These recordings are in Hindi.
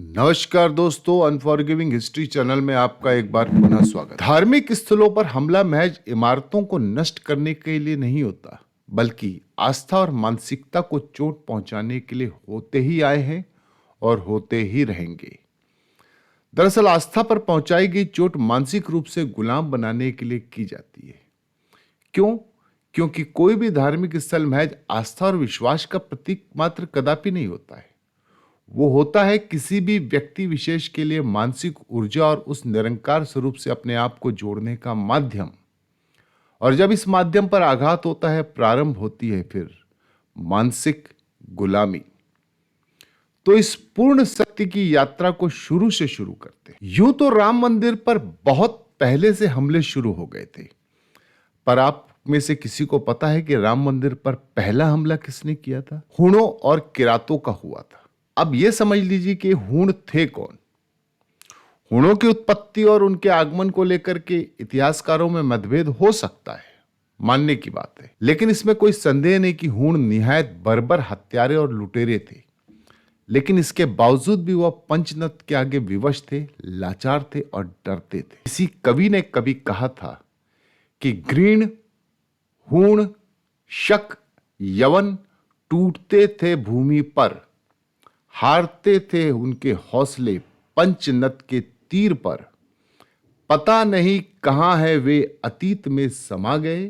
नमस्कार दोस्तों, अनफॉरगिविंग हिस्ट्री चैनल में आपका एक बार पुनः स्वागत। धार्मिक स्थलों पर हमला महज इमारतों को नष्ट करने के लिए नहीं होता, बल्कि आस्था और मानसिकता को चोट पहुंचाने के लिए होते ही आए हैं और होते ही रहेंगे। दरअसल आस्था पर पहुंचाई गई चोट मानसिक रूप से गुलाम बनाने के लिए की जाती है। क्यों? क्योंकि कोई भी धार्मिक स्थल महज आस्था और विश्वास का प्रतीक मात्र कदापि नहीं होता है। वो होता है किसी भी व्यक्ति विशेष के लिए मानसिक ऊर्जा और उस निरंकार स्वरूप से अपने आप को जोड़ने का माध्यम। और जब इस माध्यम पर आघात होता है, प्रारंभ होती है फिर मानसिक गुलामी। तो इस पूर्ण सत्य की यात्रा को शुरू से शुरू करते हैं। यूं तो राम मंदिर पर बहुत पहले से हमले शुरू हो गए थे, पर आप में से किसी को पता है कि राम मंदिर पर पहला हमला किसने किया था? हूणों और किरातों का हुआ था। अब यह समझ लीजिए कि हूण थे कौन। हूणों की उत्पत्ति और उनके आगमन को लेकर के इतिहासकारों में मतभेद हो सकता है, मानने की बात है, लेकिन इसमें कोई संदेह नहीं कि हूण निहायत बर्बर हत्यारे और लुटेरे थे। लेकिन इसके बावजूद भी वह पंचनद के आगे विवश थे, लाचार थे और डरते थे। किसी कवि ने कभी कहा था कि घृण, हूण, शक, यवन टूटते थे भूमि पर, हारते थे उनके हौसले पंचनद के तीर पर। पता नहीं कहां है वे अतीत में समा गए,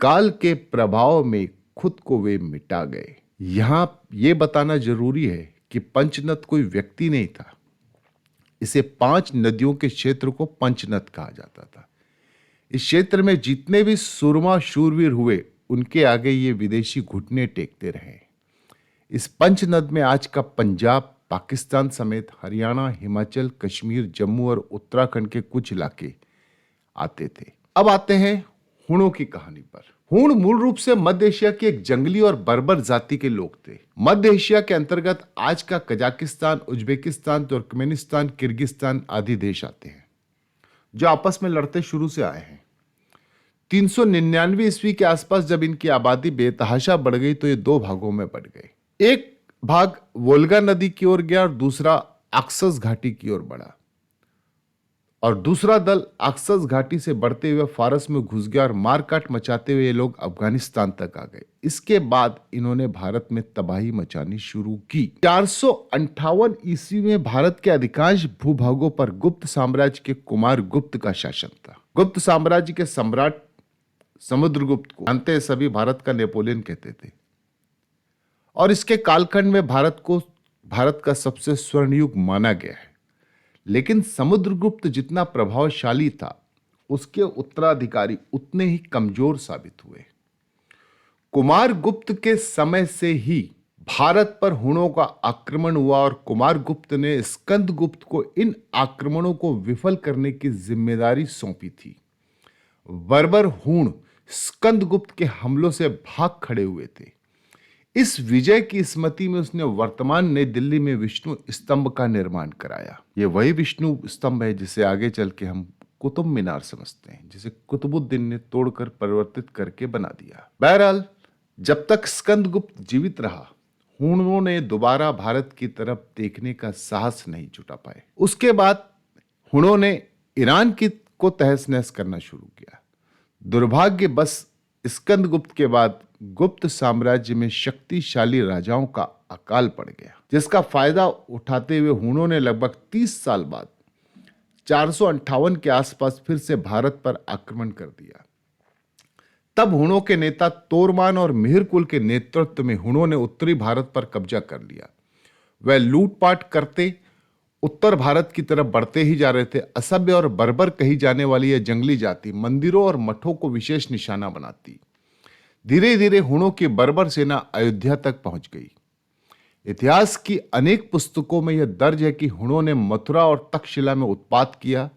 काल के प्रभाव में खुद को वे मिटा गए। यहां यह बताना जरूरी है कि पंचनद कोई व्यक्ति नहीं था। इसे 5 नदियों के क्षेत्र को पंचनद कहा जाता था। इस क्षेत्र में जितने भी सुरमा शूरवीर हुए, उनके आगे ये विदेशी घुटने टेकते रहे। इस पंचनद में आज का पंजाब, पाकिस्तान समेत हरियाणा, हिमाचल, कश्मीर, जम्मू और उत्तराखंड के कुछ इलाके आते थे। अब आते हैं हूणों की कहानी पर। हूण मूल रूप से मध्य एशिया की एक जंगली और बर्बर जाति के लोग थे। मध्य एशिया के अंतर्गत आज का कजाकिस्तान, उज्बेकिस्तान, तुर्कमेनिस्तान, किर्गिस्तान आदि देश आते हैं, जो आपस में लड़ते शुरू से आए हैं। 399 ईस्वी के आसपास जब इनकी आबादी बेतहाशा बढ़ गई तो ये 2 भागों में बढ़ गए। एक भाग वोल्गा नदी की ओर गया और दूसरा अक्सस घाटी की ओर बढ़ा, और दूसरा दल अक्सस घाटी से बढ़ते हुए फारस में घुस गया और मारकाट मचाते हुए ये लोग अफगानिस्तान तक आ गए। इसके बाद इन्होंने भारत में तबाही मचानी शुरू की। 458 ईस्वी में भारत के अधिकांश भूभागों पर गुप्त साम्राज्य के कुमार गुप्त का शासन था। गुप्त साम्राज्य के सम्राट समुद्रगुप्त को जानते हैं सभी, भारत का नेपोलियन कहते थे, और इसके कालखंड में भारत का सबसे स्वर्ण युग माना गया है। लेकिन समुद्रगुप्त जितना प्रभावशाली था, उसके उत्तराधिकारी उतने ही कमजोर साबित हुए। कुमार गुप्त के समय से ही भारत पर हूणों का आक्रमण हुआ और कुमार गुप्त ने स्कंदगुप्त को इन आक्रमणों को विफल करने की जिम्मेदारी सौंपी थी। बर्बर हूण स्कंदगुप्त के हमलों से भाग खड़े हुए थे। इस विजय की स्मृति में उसने वर्तमान नई दिल्ली में विष्णु स्तंभ का निर्माण कराया। यह वही विष्णु स्तंभ है जिसे आगे चल के हम कुतुब मीनार समझते हैं, जिसे कुतुबुद्दीन ने तोड़कर परिवर्तित करके बना दिया। बहरहाल, जब तक स्कंदगुप्त जीवित रहा, हूणों ने दोबारा भारत की तरफ देखने का साहस नहीं जुटा पाए। उसके बाद हूणों ने ईरान को तहस नहस करना शुरू किया। दुर्भाग्य बस स्कंदगुप्त के बाद गुप्त साम्राज्य में शक्तिशाली राजाओं का अकाल पड़ गया, जिसका फायदा उठाते हुए हूणों ने लगभग 30 साल बाद 458 के आसपास फिर से भारत पर आक्रमण कर दिया। तब हूणों के नेता तोरमान और मिहिरकुल के नेतृत्व में हूणों ने उत्तरी भारत पर कब्जा कर लिया। वह लूटपाट करते उत्तर भारत की तरफ बढ़ते ही जा रहे थे। असभ्य और बर्बर कही जाने वाली यह जंगली जाति मंदिरों और मठों को विशेष निशाना बनाती। धीरे धीरे हूणों की बर्बर सेना अयोध्या तक पहुंच गई। इतिहास की अनेक पुस्तकों में यह दर्ज है कि हूणों ने मथुरा और तक्षशिला में उत्पात किया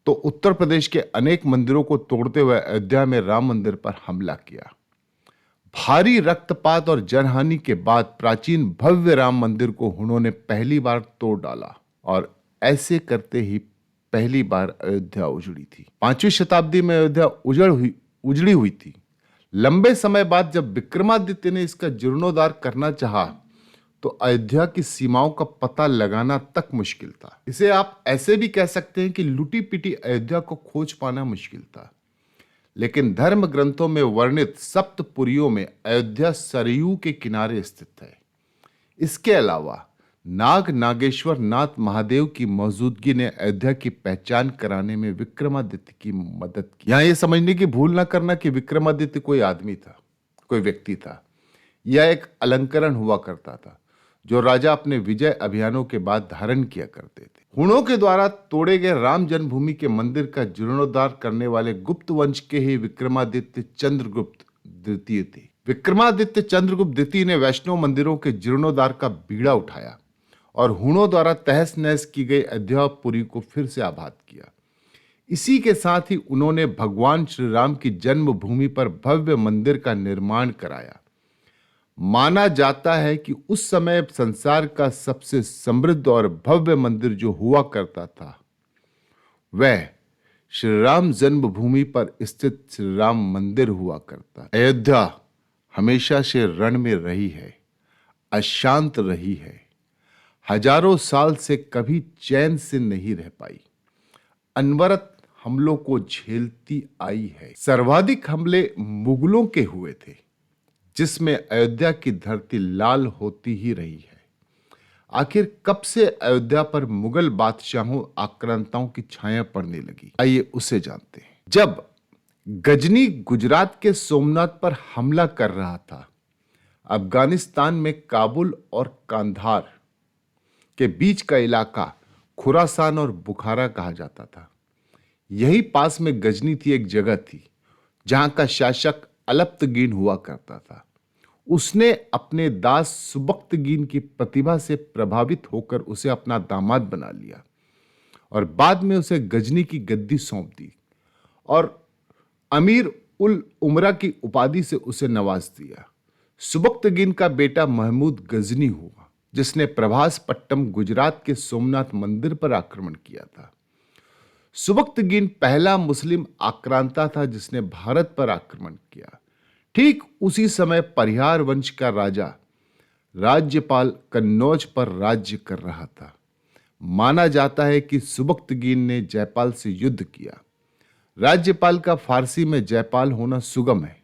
तो उत्तर प्रदेश के अनेक मंदिरों को तोड़ते हुए अयोध्या में राम मंदिर पर हमला किया। भारी रक्तपात और जनहानि के बाद प्राचीन भव्य राम मंदिर को हूणों ने पहली बार तोड़ डाला, और ऐसे करते ही पहली बार अयोध्या उजड़ी थी। 5वीं शताब्दी में अयोध्या उजड़ी हुई थी। लंबे समय बाद जब विक्रमादित्य ने इसका जीर्णोद्धार करना चाहा तो अयोध्या की सीमाओं का पता लगाना तक मुश्किल था। इसे आप ऐसे भी कह सकते हैं कि लुटी पिटी अयोध्या को खोज पाना मुश्किल था। लेकिन धर्म ग्रंथों में वर्णित सप्तपुरियों में अयोध्या सरयू के किनारे स्थित है। इसके अलावा नाग नागेश्वर नाथ महादेव की मौजूदगी ने अयोध्या की पहचान कराने में विक्रमादित्य की मदद की। यहां यह समझने की भूल ना करना कि विक्रमादित्य कोई आदमी था, कोई व्यक्ति था। यह एक अलंकरण हुआ करता था जो राजा अपने विजय अभियानों के बाद धारण किया करते थे। हुणों के द्वारा तोड़े गए राम जन्मभूमि के मंदिर का जीर्णोद्धार करने वाले गुप्त वंश के ही विक्रमादित्य चंद्रगुप्त द्वितीय थे। विक्रमादित्य चंद्रगुप्त द्वितीय ने वैष्णव मंदिरों के जीर्णोद्धार का बीड़ा उठाया और हुणों द्वारा तहस नहस की गई अयोध्यापुरी को फिर से आबाद किया। इसी के साथ ही उन्होंने भगवान श्री राम की जन्मभूमि पर भव्य मंदिर का निर्माण कराया। माना जाता है कि उस समय संसार का सबसे समृद्ध और भव्य मंदिर जो हुआ करता था वह श्री राम जन्मभूमि पर स्थित श्री राम मंदिर हुआ करता। अयोध्या हमेशा से रण में रही है, अशांत रही है, हजारों साल से कभी चैन से नहीं रह पाई, अनवरत हमलों को झेलती आई है। सर्वाधिक हमले मुगलों के हुए थे, जिसमें अयोध्या की धरती लाल होती ही रही है। आखिर कब से अयोध्या पर मुगल बादशाहों आक्रांताओं की छाया पड़ने लगी, आइए उसे जानते हैं। जब गजनी गुजरात के सोमनाथ पर हमला कर रहा था, अफगानिस्तान में काबुल और कांधार के बीच का इलाका खुरासान और बुखारा कहा जाता था। यही पास में गजनी थी, एक जगह थी जहां का शासक अलप्तगीन हुआ करता था। उसने अपने दास सुबक्तगीन की प्रतिभा से प्रभावित होकर उसे अपना दामाद बना लिया और बाद में उसे गजनी की गद्दी सौंप दी और अमीर उल उमरा की उपाधि से उसे नवाज दिया। सुबक्तगीन का बेटा महमूद गजनी हुआ, जिसने प्रभास पट्टम गुजरात के सोमनाथ मंदिर पर आक्रमण किया था। सुबक्तगीन पहला मुस्लिम आक्रांता था जिसने भारत पर आक्रमण किया। ठीक उसी समय परिहार वंश का राजा राज्यपाल कन्नौज पर राज्य कर रहा था। माना जाता है कि सुबक्तगीन ने जयपाल से युद्ध किया। राज्यपाल का फारसी में जयपाल होना सुगम है।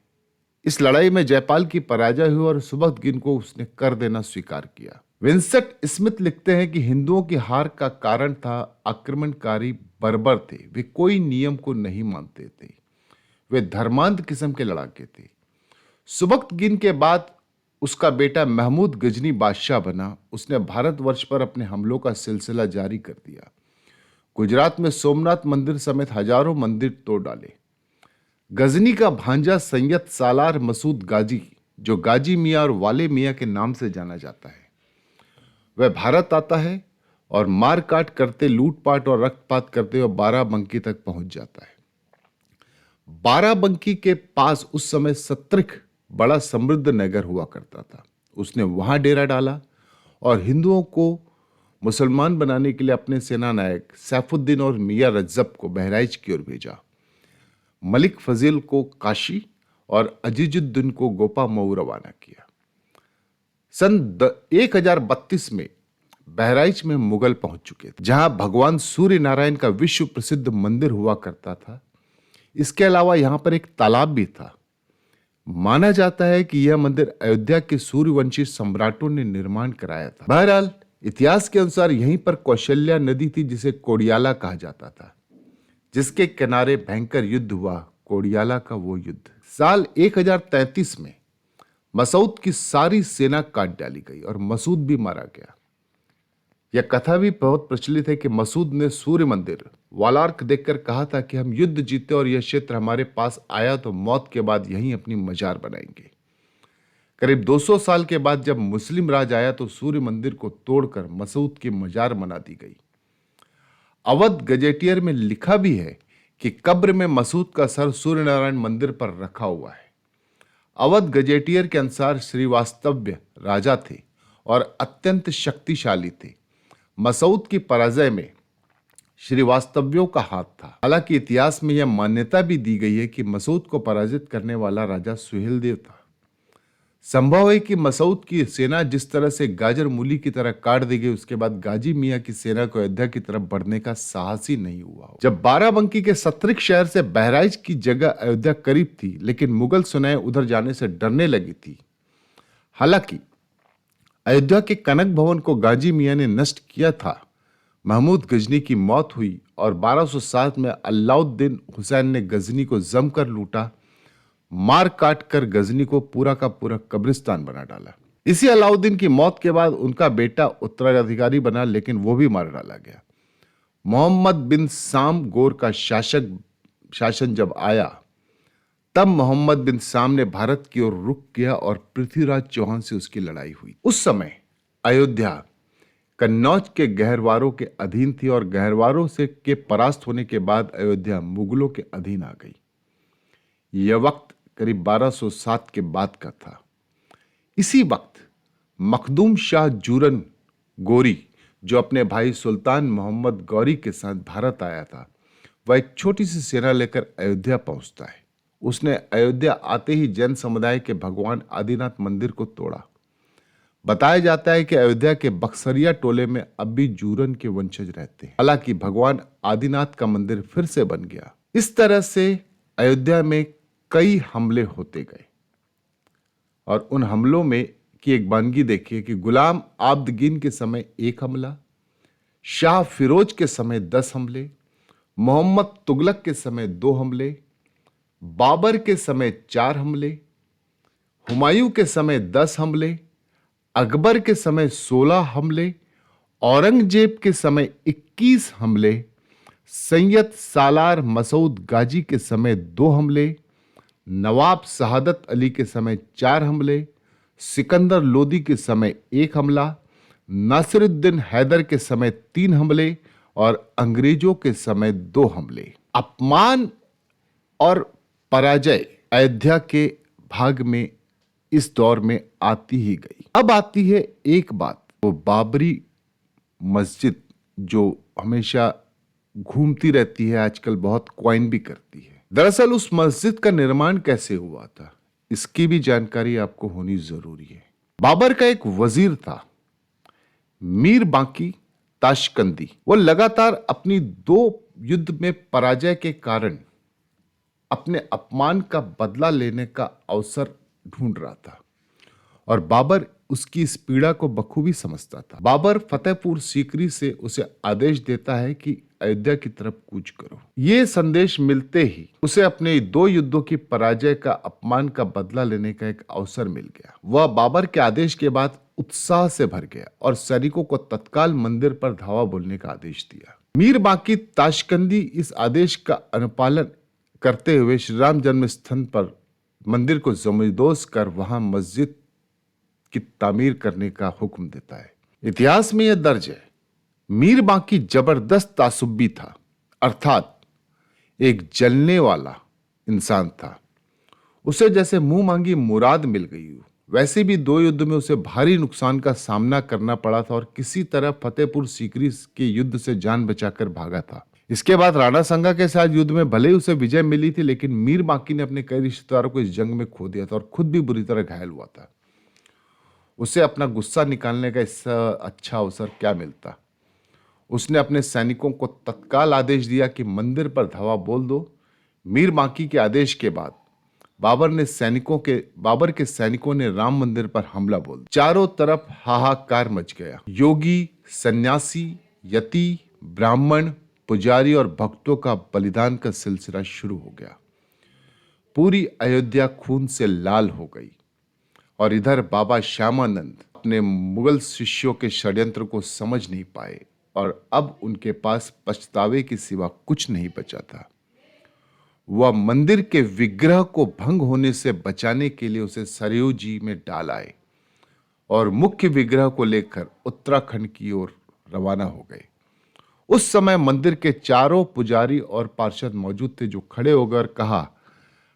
इस लड़ाई में जयपाल की पराजय हुई और सुबक्तगीन को उसने कर देना स्वीकार किया। विंसेंट स्मिथ लिखते हैं कि हिंदुओं की हार का कारण था आक्रमणकारी बर्बर थे। वे कोई नियम को नहीं मानते थे, वे धर्मांध किस्म के लड़ाके थे। सुबक्तगीन के बाद उसका बेटा महमूद गजनी बादशाह बना। उसने भारतवर्ष पर अपने हमलों का सिलसिला जारी कर दिया। गुजरात में सोमनाथ मंदिर समेत हजारों मंदिर तोड़ डाले। गजनी का भांजा सैयद सालार मसूद गाजी, जो गाजी मियाँ और वाले मियाँ के नाम से जाना जाता है, वह भारत आता है और मारकाट करते, लूटपाट और रक्तपात करते हुए बाराबंकी तक पहुंच जाता है। बाराबंकी के पास उस समय सत्रिक बड़ा समृद्ध नगर हुआ करता था। उसने वहां डेरा डाला और हिंदुओं को मुसलमान बनाने के लिए अपने सेना नायक सैफुद्दीन और मियां रज्जब को बहराइच की ओर भेजा। मलिक फजील को काशी और अजीजुद्दीन को गोपा मऊ रवाना किया। सन 1032 में बहराइच में मुगल पहुंच चुके थे, जहां भगवान सूर्य नारायण का विश्व प्रसिद्ध मंदिर हुआ करता था। इसके अलावा यहां पर एक तालाब भी था। माना जाता है कि यह मंदिर अयोध्या के सूर्यवंशी सम्राटों ने निर्माण कराया था। बहरहाल इतिहास के अनुसार यहीं पर कौशल्या नदी थी, जिसे कोडियाला कहा जाता था, जिसके किनारे भयंकर युद्ध हुआ, कोडियाला का वो युद्ध। साल 1033 में मसूद की सारी सेना काट डाली गई और मसूद भी मारा गया। यह कथा भी बहुत प्रचलित है कि मसूद ने सूर्य मंदिर वालार्क देखकर कहा था कि हम युद्ध जीते और यह क्षेत्र हमारे पास आया तो मौत के बाद यहीं अपनी मजार बनाएंगे। करीब 200 साल के बाद जब मुस्लिम राज आया तो सूर्य मंदिर को तोड़कर मसूद की मजार बना दी गई। अवध गजेटियर में लिखा भी है कि कब्र में मसूद का सर सूर्य नारायण मंदिर पर रखा हुआ है। अवध गजेटियर के अनुसार श्रीवास्तव्य राजा थे और अत्यंत शक्तिशाली थे। मसूद की पराजय में श्रीवास्तव्यों का हाथ था। हालांकि इतिहास में यह मान्यता भी दी गई है कि मसूद को पराजित करने वाला राजा सुहेलदेव था। संभव है कि मसूद की सेना जिस तरह से गाजर मूली की तरह काट दी गई, उसके बाद गाजी मियां की सेना को अयोध्या की तरफ बढ़ने का साहस ही नहीं हुआ हो। जब बाराबंकी के सतरिक शहर से बहराइच की जगह अयोध्या करीब थी, लेकिन मुगल सेनाएं उधर जाने से डरने लगी थी। हालांकि अयोध्या के कनक भवन को गाजी मियां ने नष्ट किया था। महमूद गजनी की मौत हुई और 1207 में अलाउद्दीन हुसैन ने गजनी को जमकर लूटा, मार काट कर गजनी को पूरा का पूरा कब्रिस्तान बना डाला। इसी अलाउद्दीन की मौत के बाद उनका बेटा उत्तराधिकारी बना, लेकिन वो भी मार डाला गया। मोहम्मद बिन साम गोर का शासन जब आया, तब मोहम्मद बिन साम ने भारत की ओर रुख किया और पृथ्वीराज चौहान से उसकी लड़ाई हुई। उस समय अयोध्या कन्नौज के गहरवारों के अधीन थी और गहरवारों से के परास्त होने के बाद अयोध्या मुगलों के अधीन आ गई। यह वक्त करीब 1207 के बाद का था। इसी वक्त मखदूम शाह जूरन गोरी, जो अपने भाई सुल्तान मोहम्मद गौरी के साथ भारत आया था, वह एक छोटी सी सेना लेकर अयोध्या पहुंचता है। उसने अयोध्या आते ही जैन समुदाय के भगवान आदिनाथ मंदिर को तोड़ा। बताया जाता है कि अयोध्या के बक्सरिया टोले में अब भी जूरन के वंशज रहते हैं। हालांकि भगवान आदिनाथ का मंदिर फिर से बन गया। इस तरह से अयोध्या में कई हमले होते गए और उन हमलों में की एक वानगी देखिए कि गुलाम आब्दगीन के समय 1 हमला, शाह फिरोज के समय 10 हमले, मोहम्मद तुगलक के समय 2 हमले, बाबर के समय 4 हमले, हुमायूं के समय 10 हमले, अकबर के समय 16 हमले, औरंगजेब के समय 21 हमले, सैयद सालार मसूद गाजी के समय 2 हमले, नवाब शहादत अली के समय 4 हमले, सिकंदर लोदी के समय 1 हमला, नासिरुद्दीन हैदर के समय 3 हमले और अंग्रेजों के समय 2 हमले। अपमान और पराजय अयोध्या के भाग में इस दौर में आती ही गई। अब आती है एक बात, वो बाबरी मस्जिद जो हमेशा घूमती रहती है, आजकल बहुत क्वाइन भी करती है। दरअसल उस मस्जिद का निर्माण कैसे हुआ था, इसकी भी जानकारी आपको होनी जरूरी है। बाबर का एक वजीर था, मीर बांकी ताशकंदी। वो लगातार अपनी 2 युद्ध में पराजय के कारण अपने अपमान का बदला लेने का अवसर ढूंढ रहा था और बाबर उसकी इस पीड़ा को बखूबी समझता था। बाबर फतेहपुर सीकरी से उसे आदेश देता है कि अयोध्या की तरफ कूच करो। ये संदेश मिलते ही उसे अपने 2 युद्धों की पराजय का अपमान का बदला लेने का एक अवसर मिल गया। वह बाबर के आदेश के बाद उत्साह से भर गया और सैनिकों को तत्काल मंदिर पर धावा बोलने का आदेश दिया। मीर बांकी ताशकंदी इस आदेश का अनुपालन करते हुए श्री राम जन्म स्थान पर मंदिर को जमींदोज कर वहां मस्जिद की तामीर करने का हुक्म देता है। इतिहास में यह दर्ज है, मीर बांकी जबरदस्त तासुब्बी था, अर्थात एक जलने वाला इंसान था। उसे जैसे मुंह मांगी मुराद मिल गई हो, वैसे भी 2 युद्ध में उसे भारी नुकसान का सामना करना पड़ा था और किसी तरह फतेहपुर सीकरी के युद्ध से जान बचाकर भागा था। इसके बाद राणा संगा के साथ युद्ध में भले ही उसे विजय मिली थी, लेकिन मीर बांकी ने अपने कई रिश्तेदारों को इस जंग में खो दिया था और खुद भी बुरी तरह घायल हुआ था। उसे अपना गुस्सा निकालने का इससे अच्छा अवसर क्या मिलता। उसने अपने सैनिकों को तत्काल आदेश दिया कि मंदिर पर धावा बोल दो। मीर बांकी के आदेश के बाद बाबर के सैनिकों ने राम मंदिर पर हमला बोल दिया। चारों तरफ हाहाकार मच गया। योगी, सन्यासी, यति, ब्राह्मण, पुजारी और भक्तों का बलिदान का सिलसिला शुरू हो गया। पूरी अयोध्या खून से लाल हो गई और इधर बाबा श्यामानंद अपने मुगल शिष्यों के षड्यंत्र को समझ नहीं पाए और अब उनके पास पछतावे के सिवा कुछ नहीं बचा था। वह मंदिर के विग्रह को भंग होने से बचाने के लिए उसे सरयू जी में डाल आए और मुख्य विग्रह को लेकर उत्तराखंड की ओर रवाना हो गए। उस समय मंदिर के चारों पुजारी और पार्षद मौजूद थे, जो खड़े होकर कहा,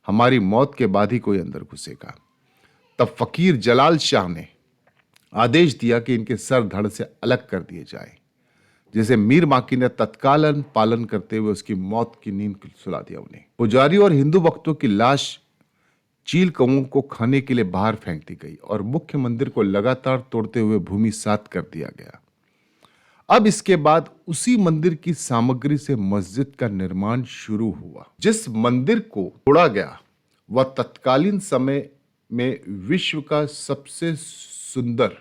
हमारी मौत के बाद ही कोई अंदर घुसेगा। तब फकीर जलाल शाह ने आदेश दिया कि इनके सर धड़ से अलग कर दिए जाए, जिसे मीर बांकी ने तत्कालन पालन करते हुए उसकी मौत की नींद सुला दिया उन्हें। पुजारी और हिंदू भक्तों की लाश चील कौओं को खाने के लिए बाहर फेंक दी गई और मुख्य मंदिर को लगातार तोड़ते हुए भूमि सात कर दिया गया। अब इसके बाद उसी मंदिर की सामग्री से मस्जिद का निर्माण शुरू हुआ। जिस मंदिर को तोड़ा गया वह तत्कालीन समय में विश्व का सबसे सुंदर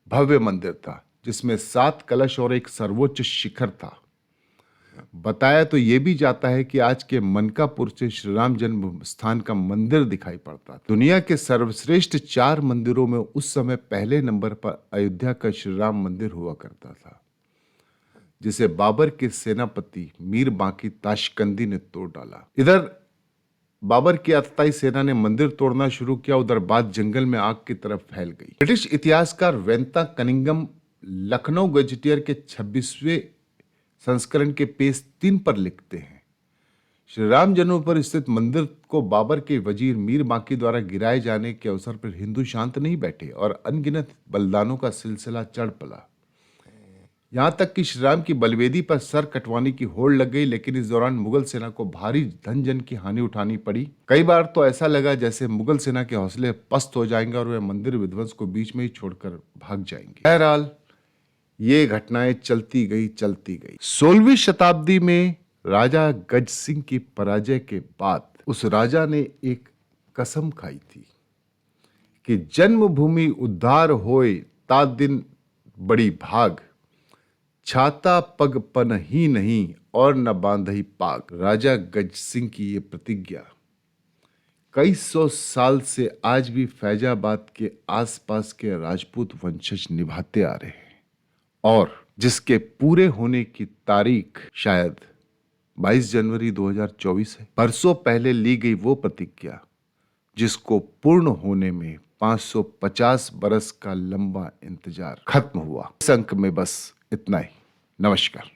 भव्य मंदिर था, जिसमें 7 कलश और एक सर्वोच्च शिखर था। बताया तो यह भी जाता है कि आज के मनकापुर से श्री राम जन्म स्थान का मंदिर दिखाई पड़ता। दुनिया के सर्वश्रेष्ठ 4 मंदिरों में उस समय पहले नंबर पर अयोध्या का श्री राम मंदिर हुआ करता था, जिसे बाबर के सेनापति मीर बांकी ताशकंदी ने तोड़ डाला। इधर बाबर की अताई सेना ने मंदिर तोड़ना शुरू किया, उधर बात जंगल में आग की तरफ फैल गई। ब्रिटिश इतिहासकार वेंता कनिंगम लखनऊ गजेटियर के 26वें संस्करण के पेज 3 पर लिखते हैं, श्री राम जन्म पर स्थित मंदिर को बाबर के वजीर मीर बांकी द्वारा गिराए जाने के अवसर पर हिंदू शांत नहीं बैठे और अनगिनत बलिदानों का सिलसिला चढ़ पड़ा। यहां तक कि श्री राम की बलवेदी पर सर कटवाने की होड़ लग गई, लेकिन इस दौरान मुगल सेना को भारी धन जन की हानि उठानी पड़ी। कई बार तो ऐसा लगा जैसे मुगल सेना के हौसले पस्त हो जाएंगे और वे मंदिर विध्वंस को बीच में ही छोड़कर भाग जाएंगे। बहरहाल ये घटनाएं चलती गई। 16वीं शताब्दी में राजा गज सिंह की पराजय के बाद उस राजा ने एक कसम खाई थी कि जन्मभूमि उद्धार होए ता दिन बड़ी भाग, छाता पग पन ही नहीं और न बांधही पाग। राजा गज सिंह की ये प्रतिज्ञा कई सौ साल से आज भी फैजाबाद के आसपास के राजपूत वंशज निभाते आ रहे हैं और जिसके पूरे होने की तारीख शायद 22 जनवरी 2024 है। बरसों पहले ली गई वो प्रतिज्ञा जिसको पूर्ण होने में 550 बरस का लंबा इंतजार खत्म हुआ। इस अंक में बस इतना ही। नमस्कार।